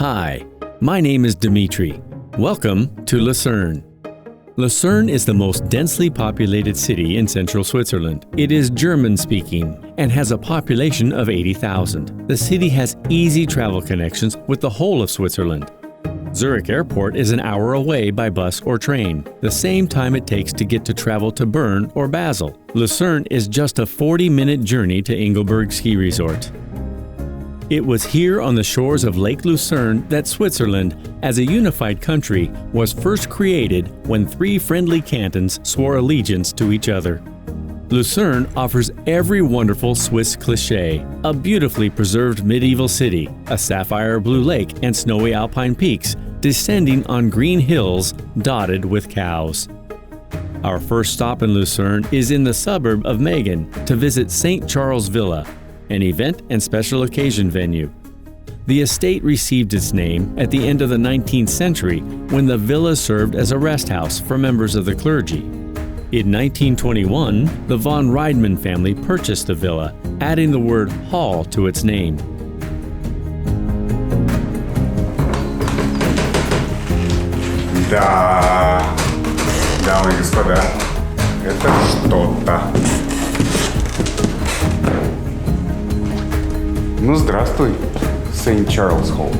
Hi, my name is Dimitry. Welcome to Lucerne. Lucerne is the most densely populated city in central Switzerland. It is German-speaking and has a population of 80,000. The city has easy travel connections with the whole of Switzerland. Zurich Airport is an hour away by bus or train, the same time it takes to get to travel to Bern or Basel. Lucerne is just a 40-minute journey to Engelberg Ski Resort. It was here on the shores of Lake Lucerne that Switzerland, as a unified country, was first created when three friendly cantons swore allegiance to each other. Lucerne offers every wonderful Swiss cliché: a beautifully preserved medieval city, a sapphire blue lake and snowy alpine peaks descending on green hills dotted with cows. Our first stop in Lucerne is in the suburb of Meggen to visit St.Charles Villa, an event and special occasion venue. The estate received its name at the end of the 19th century when the villa served as a rest house for members of the clergy. In 1921, the von Riedman family purchased the villa, adding the word hall to its name. Да, дамы и господа, это что-то. Ну, здравствуй, St.Charles Hall.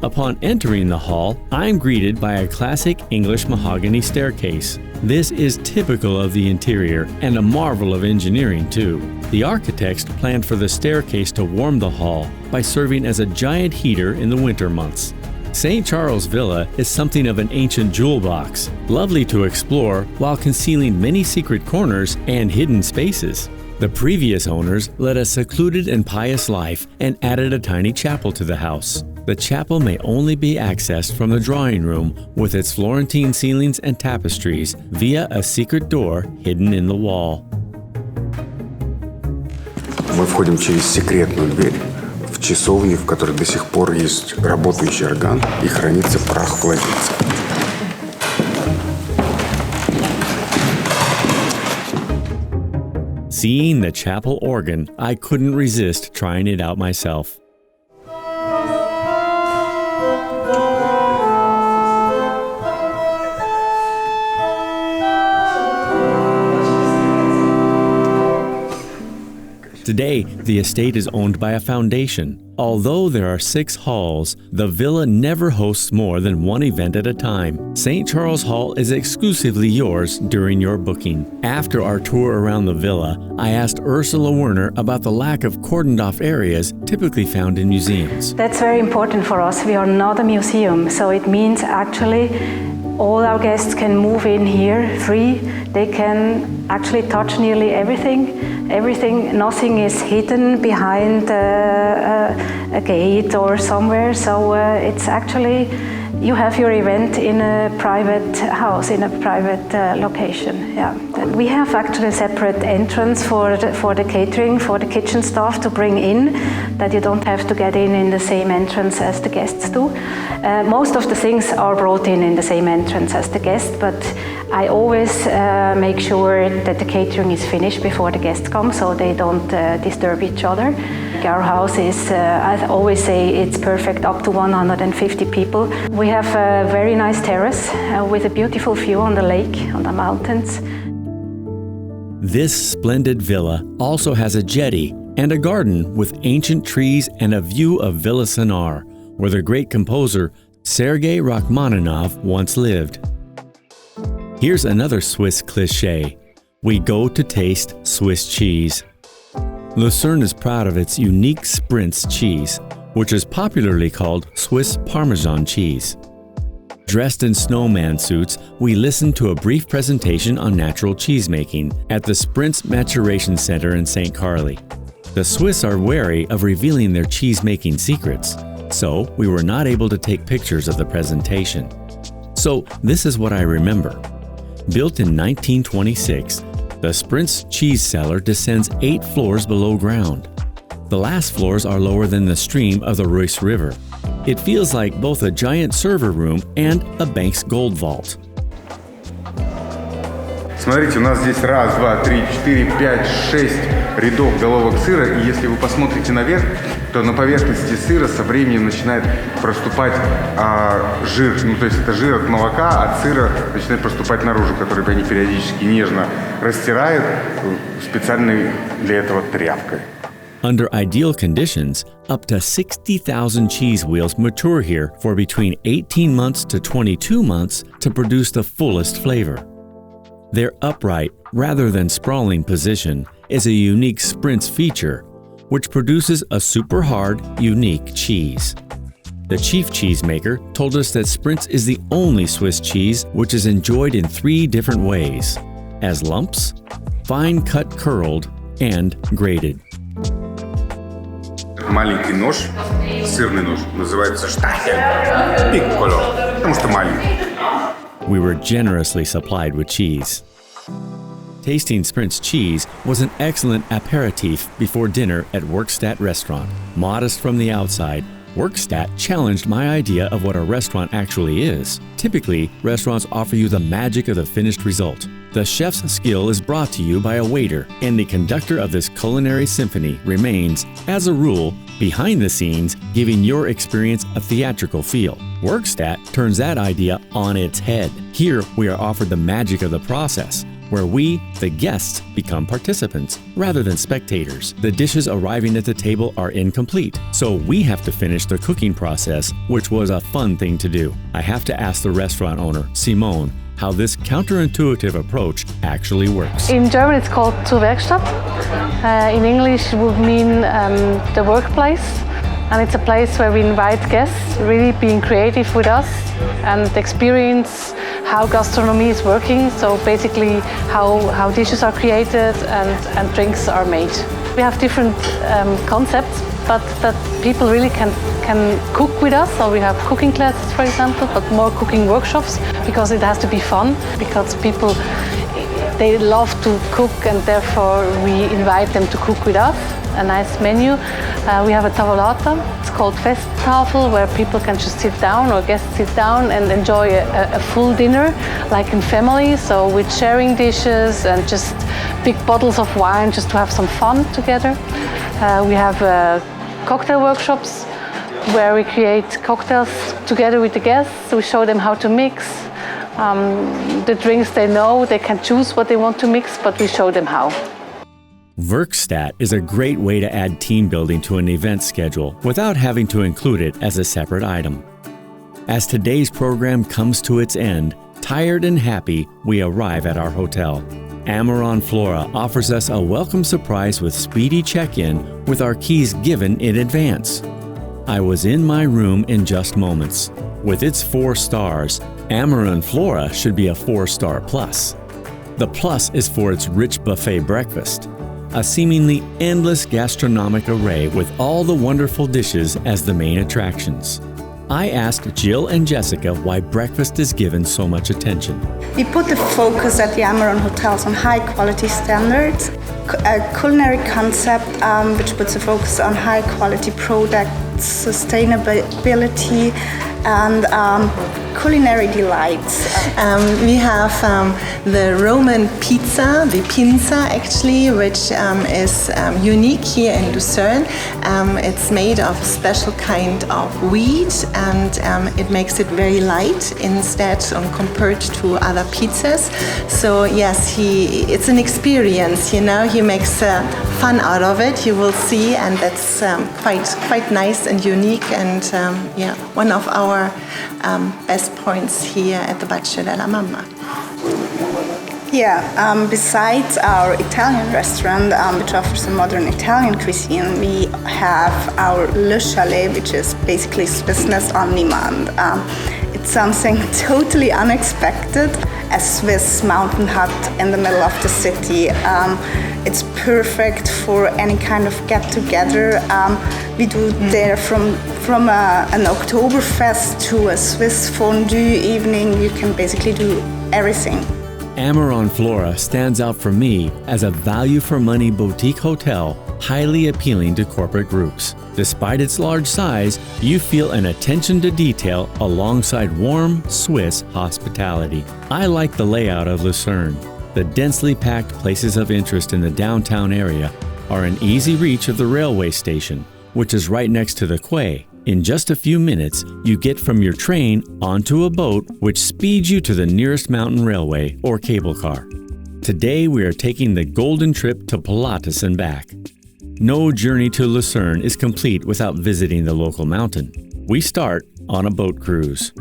Upon entering the hall, I'm greeted by a classic English mahogany staircase. This is typical of the interior and a marvel of engineering too. The architects planned for the staircase to warm the hall by serving as a giant heater in the winter months. St. Charles Villa is something of an ancient jewel box, lovely to explore while concealing many secret corners and hidden spaces. The previous owners led a secluded and pious life and added a tiny chapel to the house. The chapel may only be accessed from the drawing room with its Florentine ceilings and tapestries via a secret door hidden in the wall. Мы входим через секретную дверь в часовню, в которой до сих пор есть работающий орган и хранится прах владельца. Seeing the chapel organ, I couldn't resist trying it out myself. Today, the estate is owned by a foundation. Although there are 6 halls, the villa never hosts more than one event at a time. St. Charles Hall is exclusively yours during your booking. After our tour around the villa, I asked Ursula Werner about the lack of cordoned-off areas typically found in museums. That's very important for us. We are not a museum, so it means actually all our guests can move in here free. They can actually touch nearly everything. Nothing is hidden behind a gate or somewhere. So it's actually, you have your event in a private house, in a private location. Yeah. We have actually a separate entrance for the catering, for the kitchen staff to bring in, that you don't have to get in the same entrance as the guests do. Most of the things are brought in the same entrance as the guests, but I always make sure that the catering is finished before the guests come, so they don't disturb each other. Our house is, I always say, it's perfect up to 150 people. We have a very nice terrace with a beautiful view on the lake, on the mountains. This splendid villa also has a jetty and a garden with ancient trees and a view of Villa Sonar, where the great composer Sergei Rachmaninoff once lived. Here's another Swiss cliché: we go to taste Swiss cheese. Lucerne is proud of its unique Sbrinz cheese, which is popularly called Swiss Parmesan cheese. Dressed in snowman suits, we listened to a brief presentation on natural cheesemaking at the Sbrinz Maturation Center in St. Carly. The Swiss are wary of revealing their cheese-making secrets, so we were not able to take pictures of the presentation. So this is what I remember. Built in 1926, the Sbrinz Cheese cellar descends 8 floors below ground. The last floors are lower than the stream of the Reuss River. It feels like both a giant server room and a bank's gold vault. Смотрите, у нас здесь 1, 2, 3, 4, 5, 6 рядов головок сыра, и если вы посмотрите наверх, то на поверхности сыра со временем начинает проступать жир. Ну, то есть это жир от молока, от сыра начинает проступать наружу, который они периодически нежно растирают специальной для этого тряпкой. Under ideal conditions, up to 60,000 cheese wheels mature here for between 18 months to 22 months to produce the fullest flavor. Their upright, rather than sprawling position is a unique Sbrinz feature, which produces a super hard, unique cheese. The chief cheesemaker told us that Sbrinz is the only Swiss cheese which is enjoyed in 3 different ways: as lumps, fine cut curled, and grated. Маленький нож, сырный нож, называется штахель, пикколо, потому что маленький. We were generously supplied with cheese. Tasting Sbrinz cheese was an excellent aperitif before dinner at Werkstatt restaurant. Modest from the outside, Werkstatt challenged my idea of what a restaurant actually is. Typically, restaurants offer you the magic of the finished result. The chef's skill is brought to you by a waiter, and the conductor of this culinary symphony remains, as a rule, behind the scenes, giving your experience a theatrical feel. Werkstatt turns that idea on its head. Here, we are offered the magic of the process, where we, the guests, become participants rather than spectators. The dishes arriving at the table are incomplete, so we have to finish the cooking process, which was a fun thing to do. I have to ask the restaurant owner, Simone, how this counterintuitive approach actually works. In German it's called zur Werkstatt. In English it would mean the workplace. And it's a place where we invite guests, really being creative with us and experience how gastronomy is working. So basically how dishes are created and drinks are made. We have different concepts, but that people really can cook with us. So we have cooking classes, for example, but more cooking workshops, because it has to be fun, because people, they love to cook, and therefore we invite them to cook with us. A nice menu. We have a tavolata, it's called Festtafel, where people can just sit down, or guests sit down and enjoy a full dinner, like in family, so with sharing dishes and just big bottles of wine, just to have some fun together. We have cocktail workshops, where we create cocktails together with the guests. We show them how to mix. The drinks they know, they can choose what they want to mix, but we show them how. Werkstatt is a great way to add team building to an event schedule without having to include it as a separate item. As today's program comes to its end, tired and happy, we arrive at our hotel. Ameron Flora offers us a welcome surprise with speedy check-in with our keys given in advance. I was in my room in just moments. With its 4 stars, Ameron Flora should be a 4-star plus. The plus is for its rich buffet breakfast, a seemingly endless gastronomic array with all the wonderful dishes as the main attractions. I asked Jill and Jessica why breakfast is given so much attention. We put the focus at the Ameron hotels on high quality standards, a culinary concept which puts a focus on high quality products, sustainability, and culinary delights. We have the Roman pizza, the pinza actually, which is unique here in Lucerne. It's made of a special kind of wheat, and it makes it very light instead compared to other pizzas. So yes, it's an experience, you know. He makes fun out of it, you will see, and that's quite nice and unique, and yeah, one of our best points here at the Baccio della Mamma. Yeah, besides our Italian restaurant, which offers a modern Italian cuisine, we have our Le Chalet, which is basically Swissness on demand. It's something totally unexpected, a Swiss mountain hut in the middle of the city. It's perfect for any kind of get-together. We do there from an Oktoberfest to a Swiss fondue evening. You can basically do everything. Ameron Flora stands out for me as a value-for-money boutique hotel highly appealing to corporate groups. Despite its large size, you feel an attention to detail alongside warm Swiss hospitality. I like the layout of Lucerne. The densely packed places of interest in the downtown area are in easy reach of the railway station, which is right next to the quay. In just a few minutes, you get from your train onto a boat which speeds you to the nearest mountain railway or cable car. Today we are taking the golden trip to Pilatus and back. No journey to Lucerne is complete without visiting the local mountain. We start on a boat cruise.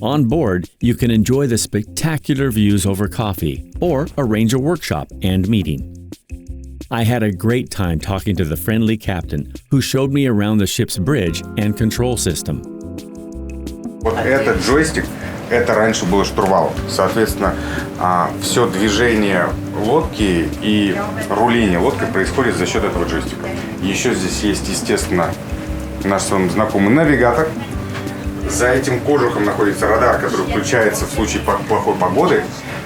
On board, you can enjoy the spectacular views over coffee or arrange a workshop and meeting. I had a great time talking to the friendly captain who showed me around the ship's bridge and control system. Вот этот джойстик, это раньше был штурвал. Соответственно, все движение лодки и руление лодкой происходит за счет этого джойстика. Еще здесь есть, естественно, наш с вами знакомый навигатор. За этим кожухом находится радар, который включается в случае плохой погоды.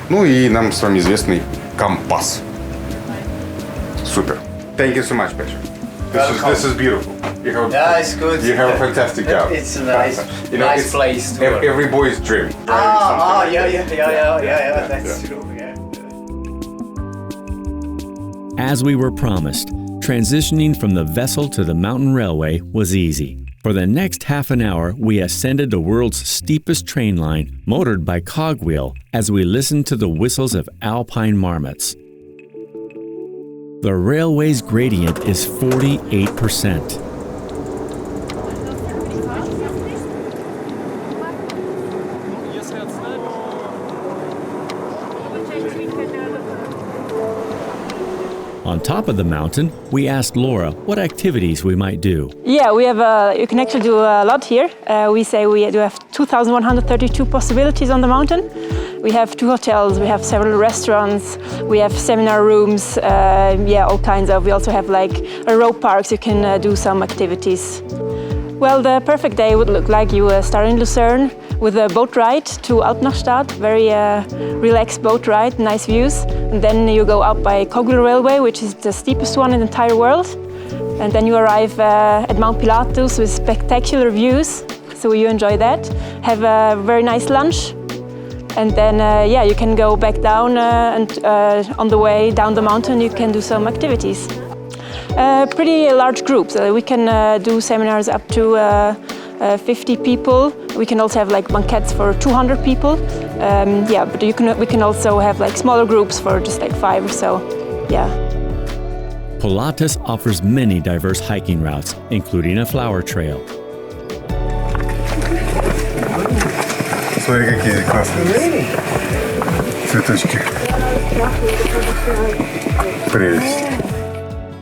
Ну и нам с вами известный компас. Супер. Thank you so much, Petra. This is beautiful. It's good. You have a fantastic job. It's a nice place to work. Every boy's dream. Yeah. That's true. Yeah. As we were promised, transitioning from the vessel to the mountain railway was easy. For the next half an hour, we ascended the world's steepest train line, motored by cogwheel, as we listened to the whistles of alpine marmots. The railway's gradient is 48%. On top of the mountain, we asked Laura what activities we might do. Yeah, we have. You can actually do a lot here. We say we do have 2,132 possibilities on the mountain. We have 2 hotels, we have several restaurants, we have seminar rooms, all kinds of. We also have like a rope parks, you can do some activities. Well, the perfect day would look like you start in Lucerne with a boat ride to Alpnachstadt, very relaxed boat ride, nice views. And then you go up by Cogwheel Railway, which is the steepest one in the entire world. And then you arrive at Mount Pilatus with spectacular views, so you enjoy that. Have a very nice lunch. And then, you can go back down and on the way down the mountain you can do some activities. Pretty large groups. We can do seminars up to 50 people. We can also have like banquets for 200 people. But we can also have like smaller groups for just like 5 or so. Yeah. Pilatus offers many diverse hiking routes, including a flower trail. Смотри, какие классные цветочки. Прелесть.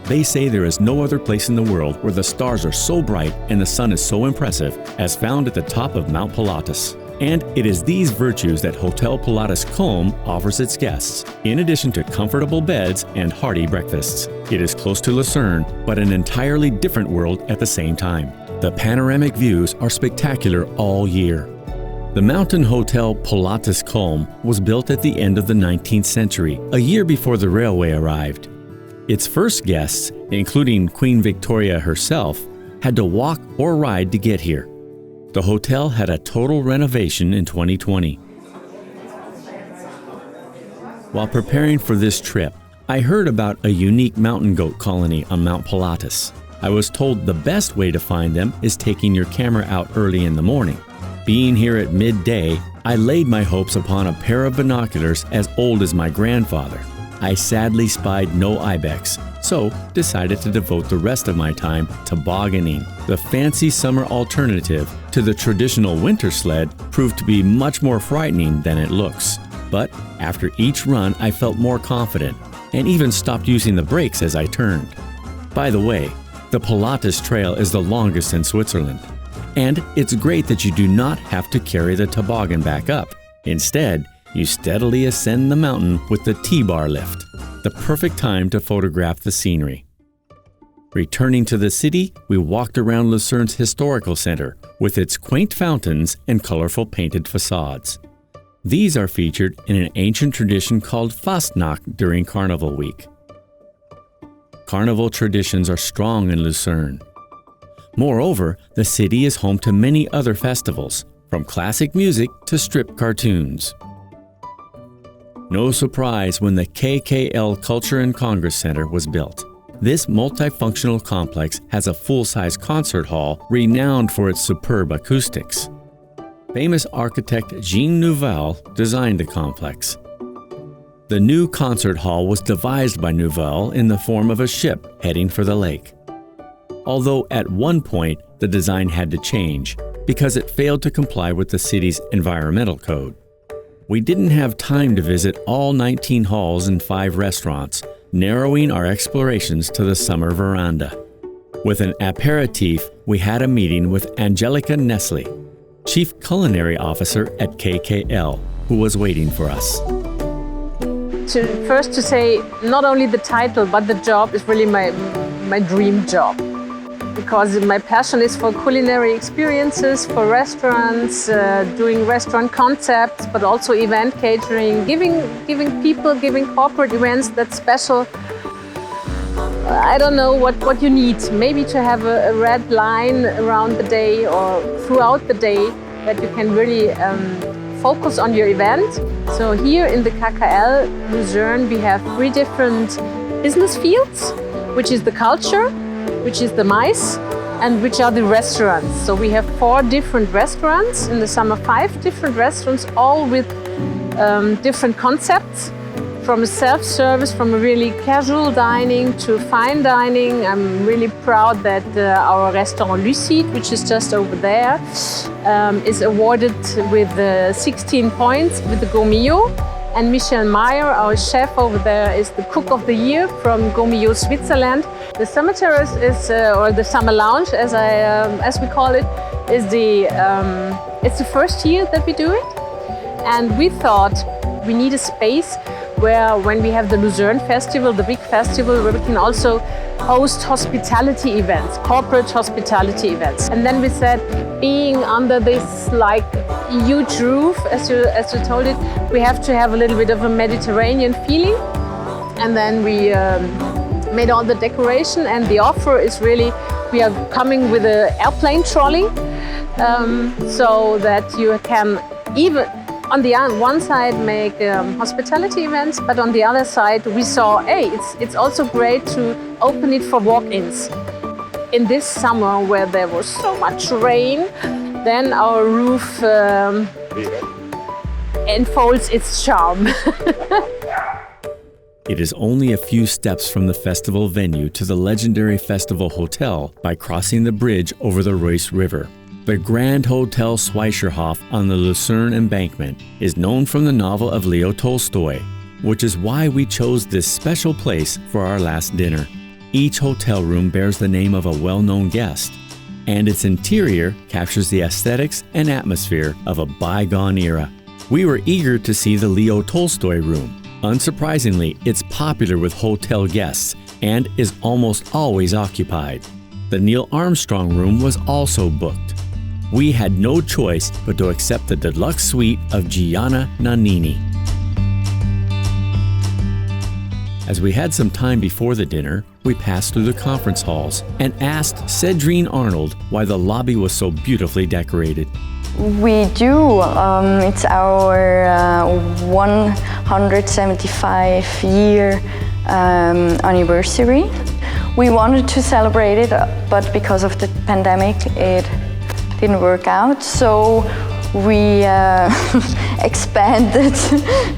They say there is no other place in the world where the stars are so bright and the sun is so impressive as found at the top of Mount Pilatus. And it is these virtues that Hotel Pilatus Kulm offers its guests, in addition to comfortable beds and hearty breakfasts. It is close to Lucerne, but an entirely different world at the same time. The panoramic views are spectacular all year. The mountain hotel Pilatus Kulm was built at the end of the 19th century, a year before the railway arrived. Its first guests, including Queen Victoria herself, had to walk or ride to get here. The hotel had a total renovation in 2020. While preparing for this trip, I heard about a unique mountain goat colony on Mount Pilatus. I was told the best way to find them is taking your camera out early in the morning. Being here at midday, I laid my hopes upon a pair of binoculars as old as my grandfather. I sadly spied no ibex, so decided to devote the rest of my time tobogganing. The fancy summer alternative to the traditional winter sled proved to be much more frightening than it looks. But after each run, I felt more confident and even stopped using the brakes as I turned. By the way, the Pilatus Trail is the longest in Switzerland. And it's great that you do not have to carry the toboggan back up. Instead, you steadily ascend the mountain with the T-bar lift, the perfect time to photograph the scenery. Returning to the city, we walked around Lucerne's historical center with its quaint fountains and colorful painted facades. These are featured in an ancient tradition called Fastnacht during Carnival Week. Carnival traditions are strong in Lucerne. Moreover, the city is home to many other festivals, from classic music to strip cartoons. No surprise when the KKL Culture and Congress Center was built. This multifunctional complex has a full-size concert hall renowned for its superb acoustics. Famous architect Jean Nouvel designed the complex. The new concert hall was devised by Nouvel in the form of a ship heading for the lake. Although at one point the design had to change because it failed to comply with the city's environmental code. We didn't have time to visit all 19 halls and 5 restaurants, narrowing our explorations to the summer veranda. With an aperitif, we had a meeting with Angelica Nestle, Chief Culinary Officer at KKL, who was waiting for us. First to say, not only the title, but the job is really my dream job. Because my passion is for culinary experiences, for restaurants, doing restaurant concepts, but also event catering, giving corporate events that special. I don't know what you need. Maybe to have a red line around the day or throughout the day that you can really focus on your event. So here in the KKL Lucerne, we have 3 different business fields, which is the culture, which is the mice, and which are the restaurants. So we have 4 different restaurants, in the summer 5 different restaurants, all with different concepts, from a self-service, from a really casual dining to fine dining. I'm really proud that our restaurant Lucerne, which is just over there, is awarded with 16 points with the Gourmillot. And Michel Meyer, our chef over there, is the cook of the year from Gourmillot, Switzerland. The summer terrace is, or the summer lounge, as we call it, is it's the first year that we do it. And we thought we need a space where, when we have the Lucerne Festival, the big festival, where we can also host hospitality events, corporate hospitality events. And then we said, being under this huge roof, as you told it, we have to have a little bit of a Mediterranean feeling. And then we made all the decoration, and the offer is really, we are coming with an airplane trolley, so that you can even on the one side make hospitality events, but on the other side we saw, hey, it's also great to open it for walk-ins. In this summer where there was so much rain, then our roof enfolds its charm. It is only a few steps from the festival venue to the legendary festival hotel by crossing the bridge over the Reuss River. The Grand Hotel Schweizerhof on the Lucerne embankment is known from the novel of Leo Tolstoy, which is why we chose this special place for our last dinner. Each hotel room bears the name of a well-known guest, and its interior captures the aesthetics and atmosphere of a bygone era. We were eager to see the Leo Tolstoy room. Unsurprisingly, it's popular with hotel guests and is almost always occupied. The Neil Armstrong room was also booked. We had no choice but to accept the deluxe suite of Gianna Nannini. As we had some time before the dinner, we passed through the conference halls and asked Cedrine Arnold why the lobby was so beautifully decorated. We do. It's our 175-year anniversary. We wanted to celebrate it, but because of the pandemic, it didn't work out. So we expanded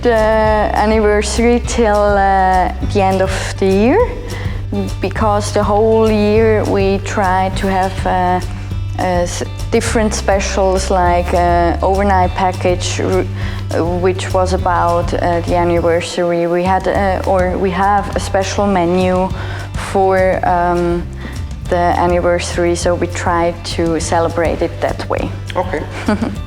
the anniversary till the end of the year, because the whole year we try to have different specials, like overnight package, which was about the anniversary. We had we have a special menu for the anniversary, so we tried to celebrate it that way. Okay,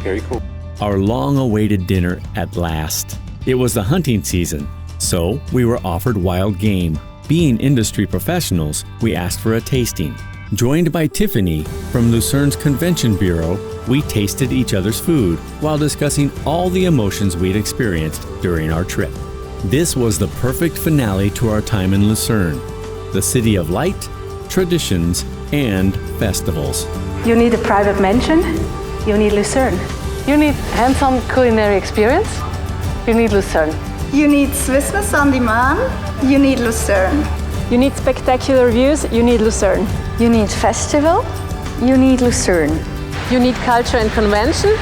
very cool. Our long-awaited dinner at last. It was the hunting season, so we were offered wild game. Being industry professionals, we asked for a tasting. Joined by Tiffany from Lucerne's Convention Bureau, we tasted each other's food while discussing all the emotions we'd experienced during our trip. This was the perfect finale to our time in Lucerne, the city of light, traditions, and festivals. You need a private mansion, you need Lucerne. You need hands-on culinary experience, you need Lucerne. You need Swissness on demand, you need Lucerne. You need spectacular views, you need Lucerne. You need festival, you need Lucerne. You need culture and convention,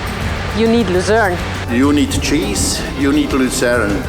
you need Lucerne. You need cheese, you need Lucerne.